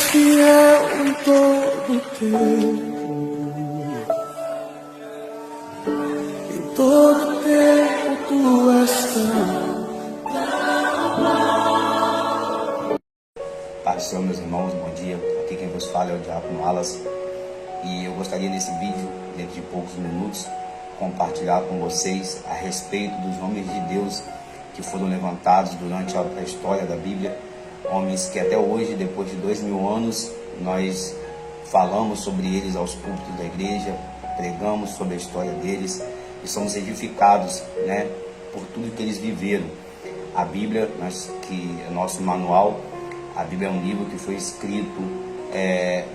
fiel em todo tempo, em todo tempo tu és fiel. Paz do Senhor, meus irmãos, bom dia. Aqui quem vos fala é o Diácono Alas. E eu gostaria nesse vídeo, dentro de poucos minutos, compartilhar com vocês a respeito dos homens de Deus que foram levantados durante a história da Bíblia. Homens que até hoje, depois de 2000 anos, nós falamos sobre eles aos púlpitos da igreja, pregamos sobre a história deles e somos edificados, por tudo que eles viveram. A Bíblia, que é nosso manual, a Bíblia é um livro que foi escrito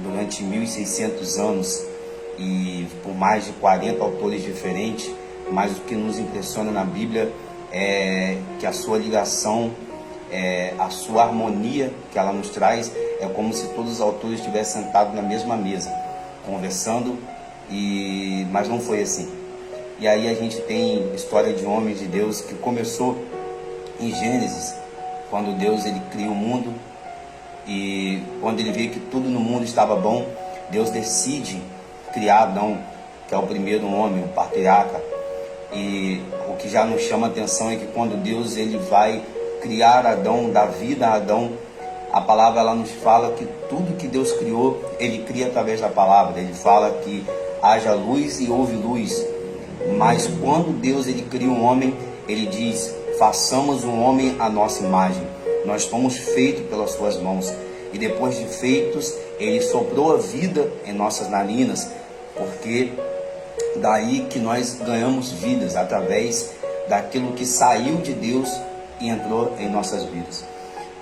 durante 1600 anos e por mais de 40 autores diferentes, mas o que nos impressiona na Bíblia é que a sua ligação, a sua harmonia que ela nos traz, é como se todos os autores estivessem sentados na mesma mesa, conversando, mas não foi assim. E aí a gente tem história de homens de Deus que começou em Gênesis, quando Deus ele cria o mundo. E quando ele vê que tudo no mundo estava bom, Deus decide criar Adão, que é o primeiro homem, o patriarca. E o que já nos chama a atenção é que quando Deus ele vai criar Adão, dar vida a Adão, a palavra ela nos fala que tudo que Deus criou, ele cria através da palavra. Ele fala que haja luz e houve luz. Mas quando Deus ele cria um homem, ele diz: façamos um homem à nossa imagem. Nós fomos feitos pelas suas mãos. E depois de feitos, ele soprou a vida em nossas narinas, porque daí que nós ganhamos vidas, através daquilo que saiu de Deus e entrou em nossas vidas.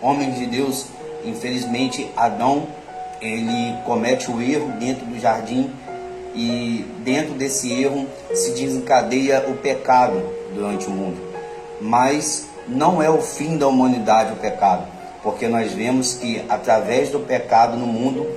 Homens de Deus, infelizmente, Adão, ele comete o erro dentro do jardim, e dentro desse erro se desencadeia o pecado durante o mundo. Mas não é o fim da humanidade o pecado, porque nós vemos que através do pecado no mundo,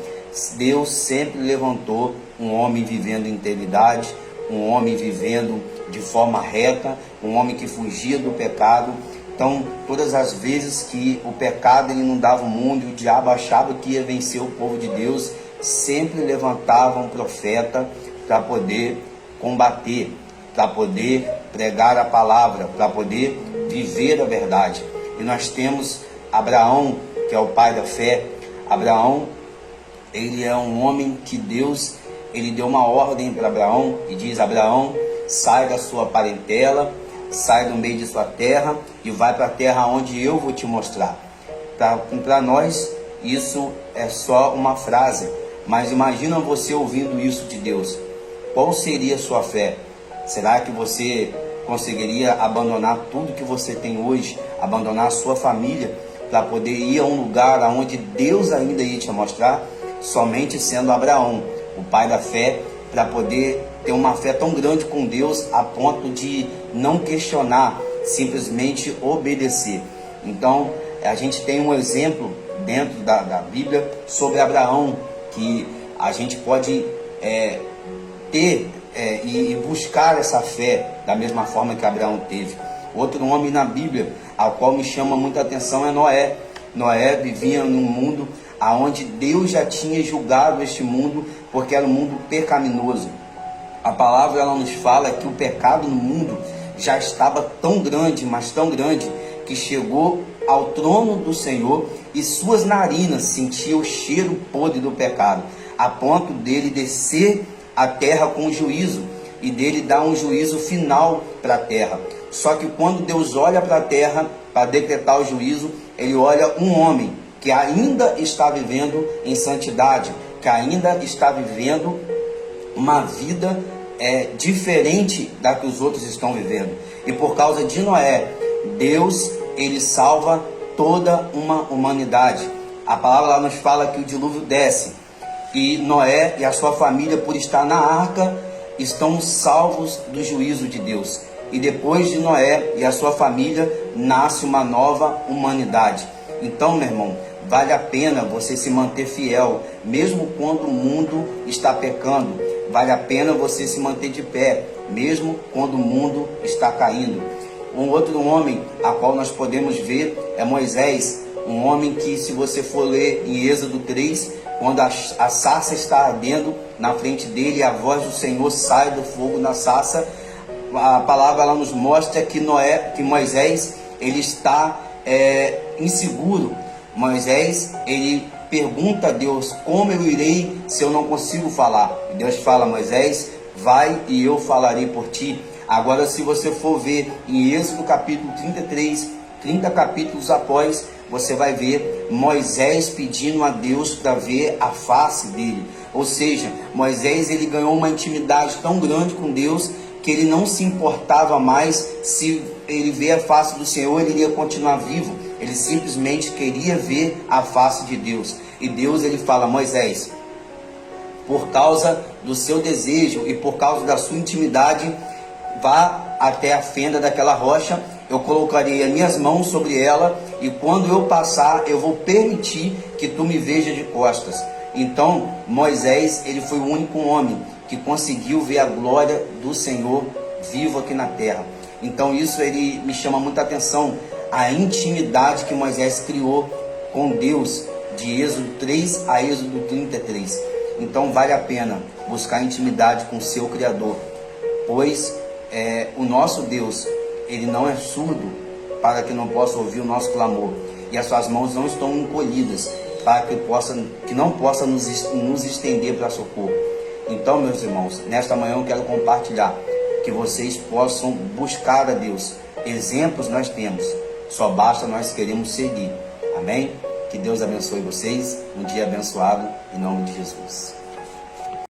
Deus sempre levantou um homem vivendo em integridade, um homem vivendo de forma reta, um homem que fugia do pecado. Então, todas as vezes que o pecado ele inundava o mundo e o diabo achava que ia vencer o povo de Deus, sempre levantava um profeta para poder combater, para poder pregar a palavra, para poder viver a verdade. E nós temos Abraão, que é o pai da fé. Abraão, ele é um homem que Deus, ele deu uma ordem para Abraão e diz: Abraão, sai da sua parentela, sai do meio de sua terra e vai para a terra onde eu vou te mostrar. Para nós, isso é só uma frase, mas imagina você ouvindo isso de Deus. Qual seria a sua fé? Será que você conseguiria abandonar tudo que você tem hoje, abandonar a sua família, para poder ir a um lugar onde Deus ainda ia te mostrar? Somente sendo Abraão, o pai da fé, para poder ter uma fé tão grande com Deus, a ponto de não questionar, simplesmente obedecer. Então, a gente tem um exemplo dentro da Bíblia sobre Abraão, que a gente pode ter e buscar essa fé da mesma forma que Abraão teve. Outro homem na Bíblia, ao qual me chama muita atenção, é Noé. Noé vivia num mundo onde Deus já tinha julgado este mundo, porque era um mundo pecaminoso. A palavra ela nos fala que o pecado no mundo já estava tão grande, mas tão grande, que chegou ao trono do Senhor e suas narinas sentiam o cheiro podre do pecado, a ponto dele descer a terra com juízo e dele dar um juízo final para a terra. Só que quando Deus olha para a terra para decretar o juízo, ele olha um homem que ainda está vivendo em santidade, que ainda está vivendo uma vida diferente da que os outros estão vivendo. E por causa de Noé, Deus ele salva toda uma humanidade. A palavra lá nos fala que o dilúvio desce e Noé e a sua família, por estar na arca, estão salvos do juízo de Deus. E depois de Noé e a sua família, nasce uma nova humanidade. Então, meu irmão, vale a pena você se manter fiel, mesmo quando o mundo está pecando. Vale a pena você se manter de pé, mesmo quando o mundo está caindo. Um outro homem a qual nós podemos ver é Moisés. Um homem que, se você for ler em Êxodo 3, quando a sarça está ardendo na frente dele e a voz do Senhor sai do fogo na sarça, a palavra ela nos mostra que Moisés ele está inseguro. Moisés ele pergunta a Deus: como eu irei se eu não consigo falar? E Deus fala: Moisés, vai e eu falarei por ti. Agora, se você for ver em Êxodo capítulo 33, 30 capítulos após, você vai ver Moisés pedindo a Deus para ver a face dele. Ou seja, Moisés ele ganhou uma intimidade tão grande com Deus que ele não se importava mais se ele ver a face do Senhor, ele iria continuar vivo. Ele simplesmente queria ver a face de Deus. E Deus ele fala: Moisés, por causa do seu desejo e por causa da sua intimidade, vá até a fenda daquela rocha, eu colocarei as minhas mãos sobre ela, e quando eu passar, eu vou permitir que tu me veja de costas. Então, Moisés, ele foi o único homem que conseguiu ver a glória do Senhor vivo aqui na terra. Então, isso ele me chama muita atenção, a intimidade que Moisés criou com Deus, de Êxodo 3 a Êxodo 33. Então, vale a pena buscar intimidade com o seu Criador, pois o nosso Deus, ele não é surdo para que não possa ouvir o nosso clamor, e as suas mãos não estão encolhidas para que não possa nos estender para socorro. Então, meus irmãos, nesta manhã eu quero compartilhar que vocês possam buscar a Deus. Exemplos nós temos, só basta nós queremos seguir. Amém? Que Deus abençoe vocês, um dia abençoado, em nome de Jesus.